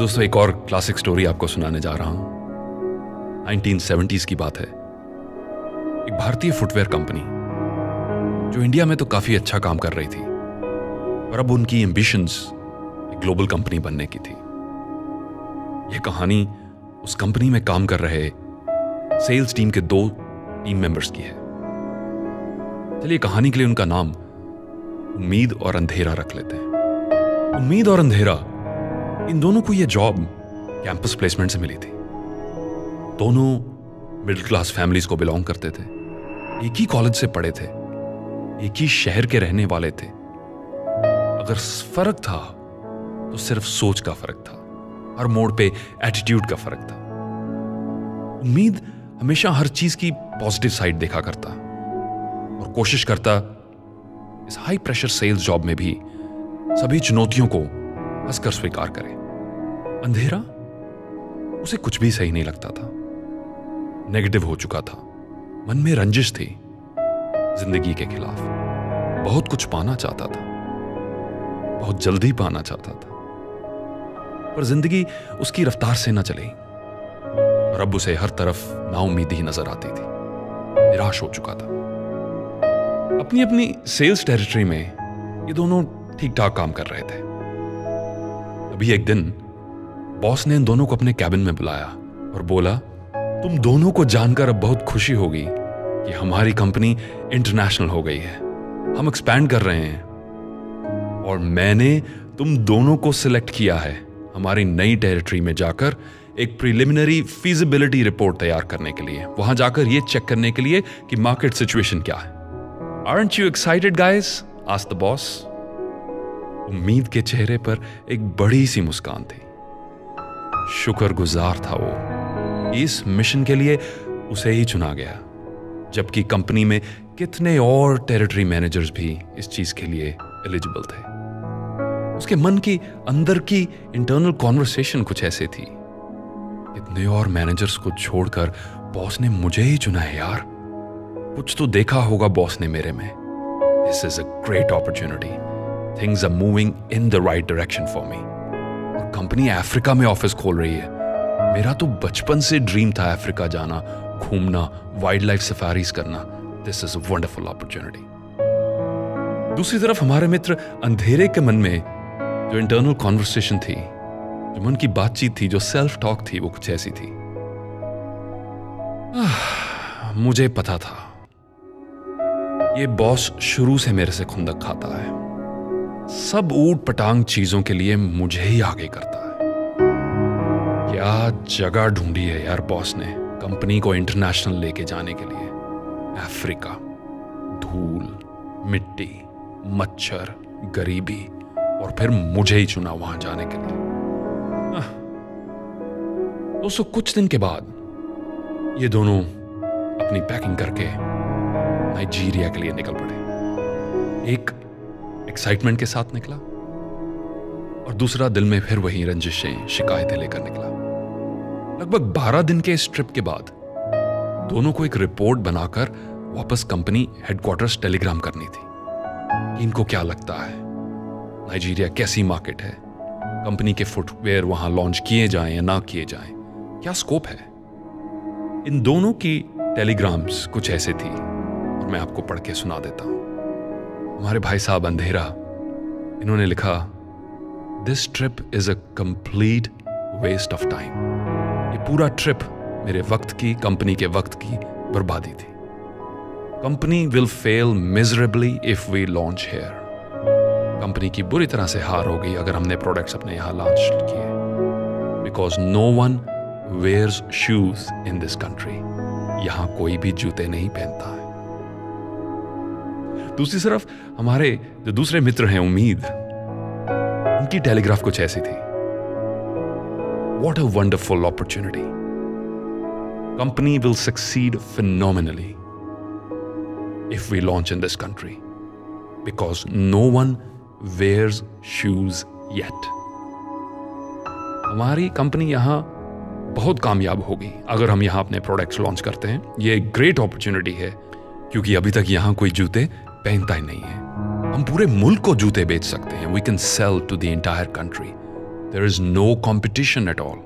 दोस्तों, एक और क्लासिक स्टोरी आपको सुनाने जा रहा हूं। 1970s की बात है। एक भारतीय फुटवेयर कंपनी जो इंडिया में तो काफी अच्छा काम कर रही थी, और अब उनकी एम्बिशंस एक ग्लोबल कंपनी बनने की थी। यह कहानी उस कंपनी में काम कर रहे सेल्स टीम के 2 टीम मेंबर्स की है। चलिए कहानी के लिए उनका नाम उम्मीद और अंधेरा रख लेते हैं। उम्मीद और अंधेरा, इन दोनों को यह जॉब कैंपस प्लेसमेंट से मिली थी। दोनों मिडिल क्लास फैमिलीज को बिलोंग करते थे, एक ही कॉलेज से पढ़े थे, एक ही शहर के रहने वाले थे। अगर फर्क था तो सिर्फ सोच का फर्क था, हर मोड़ पे एटीट्यूड का फर्क था। उम्मीद हमेशा हर चीज की पॉजिटिव साइड देखा करता और कोशिश करता इस हाई प्रेशर सेल्स जॉब में भी सभी चुनौतियों को हंसकर स्वीकार करे। अंधेरा, उसे कुछ भी सही नहीं लगता था, नेगेटिव हो चुका था, मन में रंजिश थी जिंदगी के खिलाफ, बहुत कुछ पाना चाहता था, बहुत जल्दी पाना चाहता था, पर जिंदगी उसकी रफ्तार से न चली और अब उसे हर तरफ नाउम्मीदी नजर आती थी, निराश हो चुका था। अपनी अपनी सेल्स टेरिटरी में ये दोनों ठीक ठाक काम कर रहे थे। अभी एक दिन बॉस ने इन दोनों को अपने कैबिन में बुलाया और बोला, तुम दोनों को जानकर अब बहुत खुशी होगी कि हमारी कंपनी इंटरनेशनल हो गई है, हम एक्सपैंड कर रहे हैं और मैंने तुम दोनों को सिलेक्ट किया है हमारी नई टेरिटरी में जाकर एक प्रिलिमिनरी फीजिबिलिटी रिपोर्ट तैयार करने के लिए, वहां जाकर यह चेक करने के लिए कि मार्केट सिचुएशन क्या है। Aren't you excited guys? asked the boss. उम्मीद के चेहरे पर एक बड़ी सी मुस्कान थी। शुक्रगुजार था वो, इस मिशन के लिए उसे ही चुना गया, जबकि कंपनी में कितने और टेरिटरी मैनेजर्स भी इस चीज के लिए एलिजिबल थे। उसके मन की अंदर की इंटरनल कॉन्वर्सेशन कुछ ऐसे थी, कितने और मैनेजर्स को छोड़कर बॉस ने मुझे ही चुना है यार, कुछ तो देखा होगा बॉस ने मेरे में। This is a great opportunity, things are moving in the right direction for me. और कंपनी अफ्रीका में ऑफिस खोल रही है। मेरा तो बचपन से ड्रीम था अफ्रीका जाना, घूमना, वाइल्ड लाइफ सफारीज करना। This is a wonderful opportunity. दूसरी तरफ हमारे मित्र अंधेरे के मन में जो इंटरनल कॉन्वर्सेशन थी, जो मन की बातचीत थी, जो सेल्फ टॉक थी, वो कुछ ऐसी थी। मुझे पता था ये बॉस शुरू से मेरे से खुंदक खाता है, सब ऊट पटांग चीजों के लिए मुझे ही आगे करता है। क्या जगह ढूंढी है यार बॉस ने कंपनी को इंटरनेशनल लेके जाने के लिए। अफ्रीका, धूल, मिट्टी, मच्छर, गरीबी, और फिर मुझे ही चुना वहां जाने के लिए। दोस्तों, कुछ दिन के बाद ये दोनों अपनी पैकिंग करके नाइजीरिया के लिए निकल पड़े। एक एक्साइटमेंट के साथ निकला और दूसरा दिल में फिर वही रंजिशें, शिकायतें लेकर निकला। लगभग 12 दिन के इस ट्रिप के बाद दोनों को एक रिपोर्ट बनाकर वापस कंपनी हेडक्वार्टर्स टेलीग्राम करनी थी। इनको क्या लगता है नाइजीरिया कैसी मार्केट है, कंपनी के फुटवेयर वहां लॉन्च किए जाएं या ना किए जाएं, क्या स्कोप है। इन दोनों की टेलीग्राम्स कुछ ऐसे थी और मैं आपको पढ़ के सुना देता हूं। हमारे भाई साहब अंधेरा, इन्होंने लिखा, this trip is a complete waste of time. ये पूरा ट्रिप मेरे वक्त की, कंपनी के वक्त की बर्बादी थी। Company will fail miserably if we launch here. Company की बुरी तरह से हार हो गई अगर हमने प्रोडक्ट्स अपने यहां लॉन्च किए, because no one wears shoes in this country. यहां कोई भी जूते नहीं पहनता है। दूसरी तरफ हमारे जो दूसरे मित्र हैं उम्मीद, उनकी टेलीग्राफ कुछ ऐसी थी, what a wonderful opportunity, company will succeed phenomenally if we launch in this country because no one wears shoes yet. हमारी कंपनी यहां बहुत कामयाब होगी अगर हम यहां अपने प्रोडक्ट्स लॉन्च करते हैं। ये एक ग्रेट अपॉर्चुनिटी है क्योंकि अभी तक यहां कोई जूते पहनता ही नहीं है। हम पूरे मुल्क को जूते बेच सकते हैं। We can sell to the entire country there is no competition at all,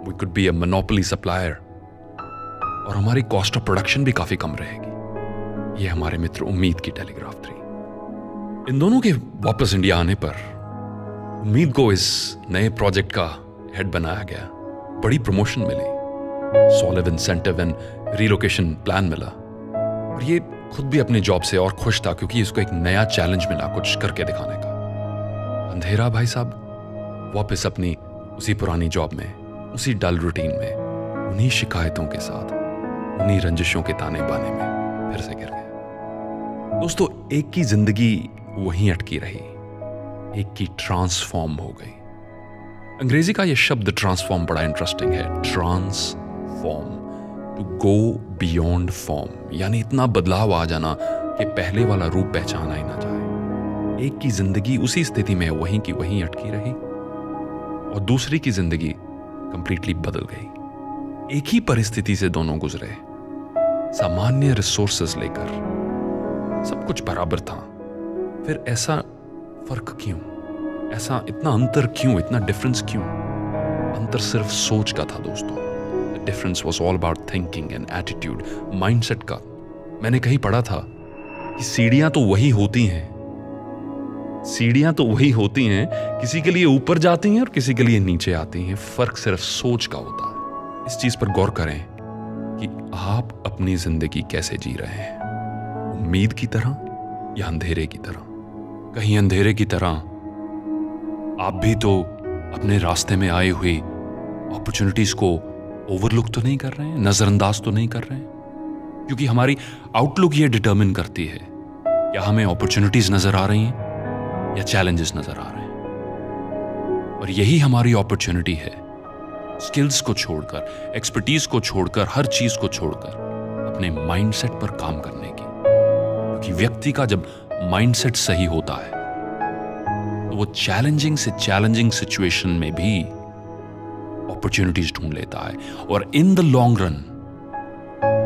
we could be a monopoly supplier, और हमारी कॉस्ट ऑफ प्रोडक्शन भी काफी कम रहेगी। ये हमारे मित्र उम्मीद की टेलीग्राफ थी। इन दोनों के वापस इंडिया आने पर उम्मीद को इस नए प्रोजेक्ट का हेड बनाया गया, बड़ी प्रमोशन मिली, solid incentive and relocation plan मिला, और ये खुद भी अपनी जॉब से और खुश था क्योंकि इसको एक नया चैलेंज मिला कुछ करके दिखाने का। अंधेरा भाई साहब वापस अपनी उसी पुरानी जॉब में, उसी डल रूटीन में, उन्हीं शिकायतों के साथ, उन्हीं रंजिशों के ताने बाने में फिर से गिर गए। दोस्तों, एक की जिंदगी वहीं अटकी रही, एक की ट्रांसफॉर्म हो गई। अंग्रेजी का यह शब्द ट्रांसफॉर्म बड़ा इंटरेस्टिंग है। Transform, to go beyond form, यानी इतना बदलाव आ जाना कि पहले वाला रूप पहचाना ही ना जाए। एक की जिंदगी उसी स्थिति में वहीं की वहीं अटकी रही और दूसरी की जिंदगी कंप्लीटली बदल गई। एक ही परिस्थिति से दोनों गुजरे, सामान्य रिसोर्सेस लेकर, सब कुछ बराबर था, फिर ऐसा फर्क क्यों, ऐसा इतना अंतर क्यों, इतना डिफरेंस क्यों? अंतर सिर्फ सोच का था दोस्तों। The difference was all about thinking and attitude, mindset का। मैंने कहीं पढ़ा था कि सीढ़ियां तो वही होती हैं, सीढ़ियां तो वही होती हैं, किसी के लिए ऊपर जाती हैं और किसी के लिए नीचे आती हैं, फर्क सिर्फ सोच का होता है। इस चीज पर गौर करें कि आप अपनी जिंदगी कैसे जी रहे हैं, उम्मीद की तरह या अंधेरे की तरह। कहीं अंधेरे की तरह आप भी तो अपने रास्ते में आई हुई अपॉर्चुनिटीज को ओवरलुक तो नहीं कर रहे हैं, नजरअंदाज तो नहीं कर रहे हैं? क्योंकि हमारी आउटलुक ये डिटरमिन करती है क्या हमें अपॉर्चुनिटीज नजर आ रही हैं या चैलेंजेस नजर आ रहे हैं। और यही हमारी अपॉर्चुनिटी है, स्किल्स को छोड़कर, एक्सपर्टीज को छोड़कर, हर चीज को छोड़कर अपने माइंडसेट पर काम करने की। क्योंकि व्यक्ति का जब माइंडसेट सही होता है तो वो चैलेंजिंग से चैलेंजिंग सिचुएशन में भी अपॉर्चुनिटीज ढूंढ लेता है। और in the long run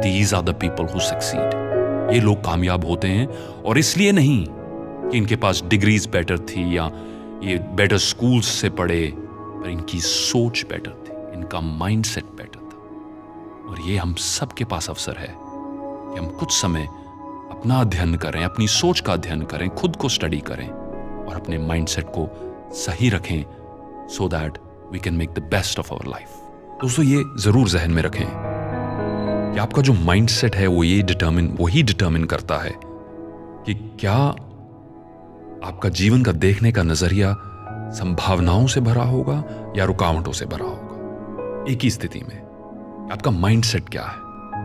these are the people who succeed. ये लोग कामयाब होते हैं, और इसलिए नहीं कि इनके पास डिग्रीज बेटर थी या ये बेटर स्कूल्स से पढ़े, पर इनकी सोच बेटर थी, इनका माइंडसेट बेटर था। और ये हम सब के पास अवसर है कि हम कुछ समय अपना अध्ययन करें, अपनी सोच का अध्ययन करें, खुद को स्टडी करें और अपने माइंडसेट को सही रखें, so that we can make the best of our life. दोस्तों, ये जरूर जहन में रखें कि आपका जो माइंडसेट है वही डिटरमिन करता है कि क्या आपका जीवन का देखने का नजरिया संभावनाओं से भरा होगा या रुकावटों से भरा होगा। एक ही स्थिति में आपका माइंडसेट क्या है,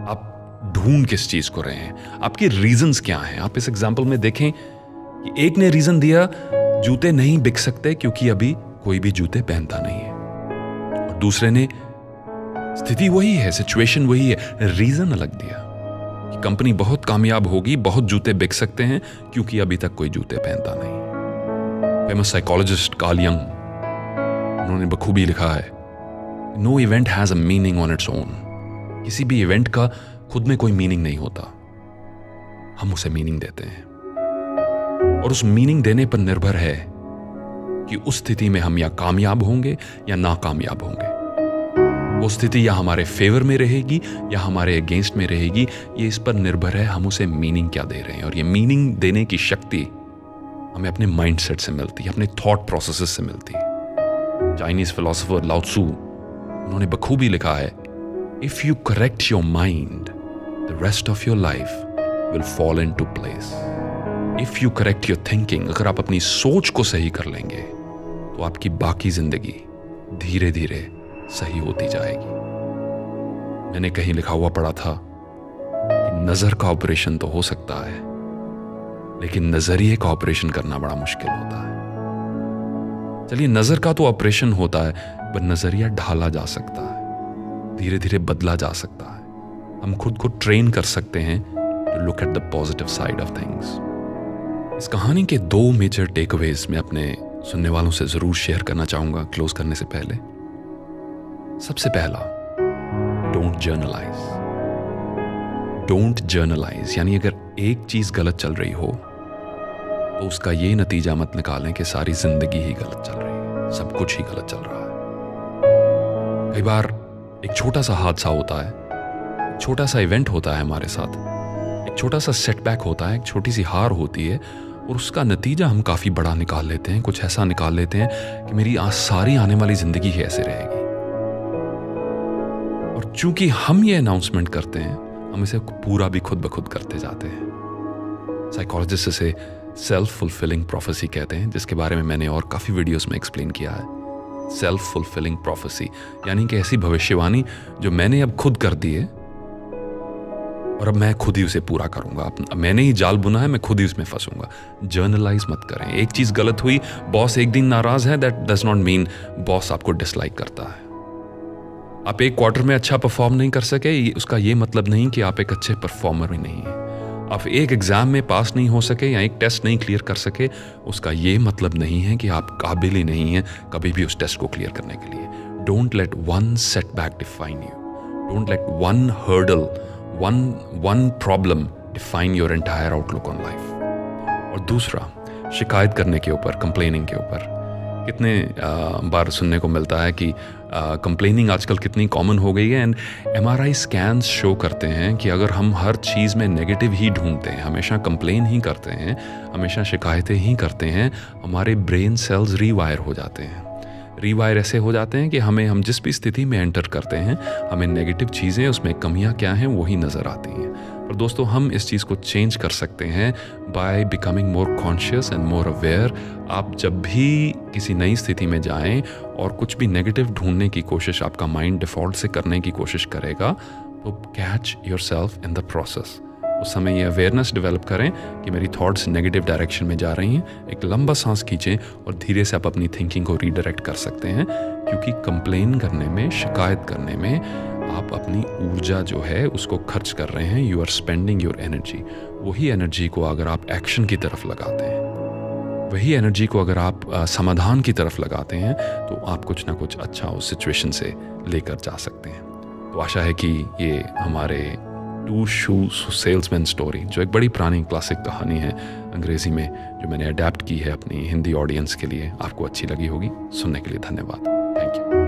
आप ढूंढ किस चीज को रहे हैं, आपके रीजंस क्या हैं। आप इस एग्जांपल में देखें कि एक ने रीजन दिया जूते नहीं बिक सकते क्योंकि अभी कोई भी जूते पहनता नहीं है, और दूसरे ने स्थिति वही है, सिचुएशन वही है, रीजन अलग दिया कि कंपनी बहुत कामयाब होगी, बहुत जूते बिक सकते हैं क्योंकि अभी तक कोई जूते पहनता नहीं। फेमस साइकोलॉजिस्ट कार्ल यंग, उन्होंने बखूबी लिखा है, no event has a meaning on its own. किसी भी इवेंट का खुद में कोई मीनिंग नहीं होता, हम उसे मीनिंग देते हैं, और उस मीनिंग देने पर निर्भर है कि उस स्थिति में हम या कामयाब होंगे या नाकामयाब होंगे। वो स्थिति या हमारे फेवर में रहेगी या हमारे अगेंस्ट में रहेगी, ये इस पर निर्भर है हम उसे मीनिंग क्या दे रहे हैं। और ये मीनिंग देने की शक्ति हमें अपने माइंडसेट से मिलती है, अपने थॉट प्रोसेसेस से मिलती है। चाइनीज फिलोसोफर लाओ त्सू, उन्होंने बखूबी लिखा है, if you correct your mind the rest of your life will fall into place. If you correct your thinking, अगर आप अपनी सोच को सही कर लेंगे तो आपकी बाकी जिंदगी धीरे धीरे सही होती जाएगी। मैंने कहीं लिखा हुआ पढ़ा था कि नजर का ऑपरेशन तो हो सकता है, लेकिन नजरिए का ऑपरेशन करना बड़ा मुश्किल होता है। चलिए, नजर का तो ऑपरेशन होता है, पर नजरिया ढाला जा सकता है, धीरे धीरे बदला जा सकता है। हम खुद को ट्रेन कर सकते हैं to look at the positive side of things. इस कहानी के 2 मेजर टेकअवेज मैं अपने सुनने वालों से जरूर शेयर करना चाहूंगा क्लोज करने से पहले। सबसे पहला, डोंट जर्नलाइज। डोंट जर्नलाइज यानी अगर एक चीज गलत चल रही हो तो उसका ये नतीजा मत निकालें कि सारी जिंदगी ही गलत चल रही है। सब कुछ ही गलत चल रहा है। कई बार एक छोटा सा हादसा होता है, छोटा सा इवेंट होता है हमारे साथ, एक छोटा सा सेटबैक होता है, एक छोटी सी हार होती है और उसका नतीजा हम काफ़ी बड़ा निकाल लेते हैं, कुछ ऐसा निकाल लेते हैं कि मेरी सारी आने वाली ज़िंदगी ही ऐसे रहेगी। और चूंकि हम ये अनाउंसमेंट करते हैं, हम इसे पूरा भी खुद ब खुद करते जाते हैं। साइकोलॉजिस्ट इसे सेल्फ फुलफिलिंग प्रोफेसी कहते हैं, जिसके बारे में मैंने और काफ़ी वीडियोस में एक्सप्लेन किया है। सेल्फ फुलफिलिंग प्रोफेसी यानी कि ऐसी भविष्यवाणी जो मैंने अब खुद कर दी है और अब मैं खुद ही उसे पूरा करूंगा। अब मैंने ही जाल बुना है, मैं खुद ही उसमें फंसूंगा। जर्नलाइज मत करें। एक चीज़ गलत हुई, बॉस एक दिन नाराज़ है, that does not mean boss आपको डिसलाइक करता है। आप एक क्वार्टर में अच्छा परफॉर्म नहीं कर सके, उसका ये मतलब नहीं कि आप एक अच्छे परफॉर्मर ही नहीं हैं। आप एक एग्ज़ाम में पास नहीं हो सके या एक टेस्ट नहीं क्लियर कर सके, उसका ये मतलब नहीं है कि आप काबिल ही नहीं हैं कभी भी उस टेस्ट को क्लियर करने के लिए। Don't let one setback define you. Don't let one hurdle, one problem define your entire outlook on life. और दूसरा, शिकायत करने के ऊपर, कंप्लेनिंग के ऊपर कितने बार सुनने को मिलता है कि कंप्लेनिंग आजकल कितनी कॉमन हो गई है। एंड MRI स्कैन्स शो करते हैं कि अगर हम हर चीज़ में नेगेटिव ही ढूंढते हैं, हमेशा कंप्लेन ही करते हैं, हमेशा शिकायतें ही करते हैं, हमारे ब्रेन सेल्स रीवायर हो जाते हैं। रीवायर ऐसे हो जाते हैं कि हम जिस भी स्थिति में एंटर करते हैं, हमें नेगेटिव चीज़ें, उसमें कमियां क्या हैं वही नज़र आती हैं। पर दोस्तों, हम इस चीज़ को चेंज कर सकते हैं by becoming more conscious and more aware. आप जब भी किसी नई स्थिति में जाएं और कुछ भी नेगेटिव ढूंढने की कोशिश आपका माइंड डिफ़ॉल्ट से करने की कोशिश करेगा, तो catch yourself in the process. उस समय ये अवेयरनेस डेवलप करें कि मेरी थॉट्स नेगेटिव डायरेक्शन में जा रही हैं। एक लंबा सांस खींचें और धीरे से आप अपनी थिंकिंग को रीडायरेक्ट कर सकते हैं, क्योंकि कंप्लेन करने में, शिकायत करने में आप अपनी ऊर्जा जो है उसको खर्च कर रहे हैं। You are spending your energy. वही एनर्जी को अगर आप एक्शन की तरफ लगाते हैं, वही एनर्जी को अगर आप समाधान की तरफ लगाते हैं, तो आप कुछ ना कुछ अच्छा उस सिचुएशन से लेकर जा सकते हैं। तो आशा है कि ये हमारे टू शू सेल्समैन स्टोरी, जो एक बड़ी पुरानी क्लासिक कहानी है अंग्रेज़ी में, जो मैंने अडेप्ट की है अपनी हिंदी ऑडियंस के लिए, आपको अच्छी लगी होगी। सुनने के लिए धन्यवाद। Thank you.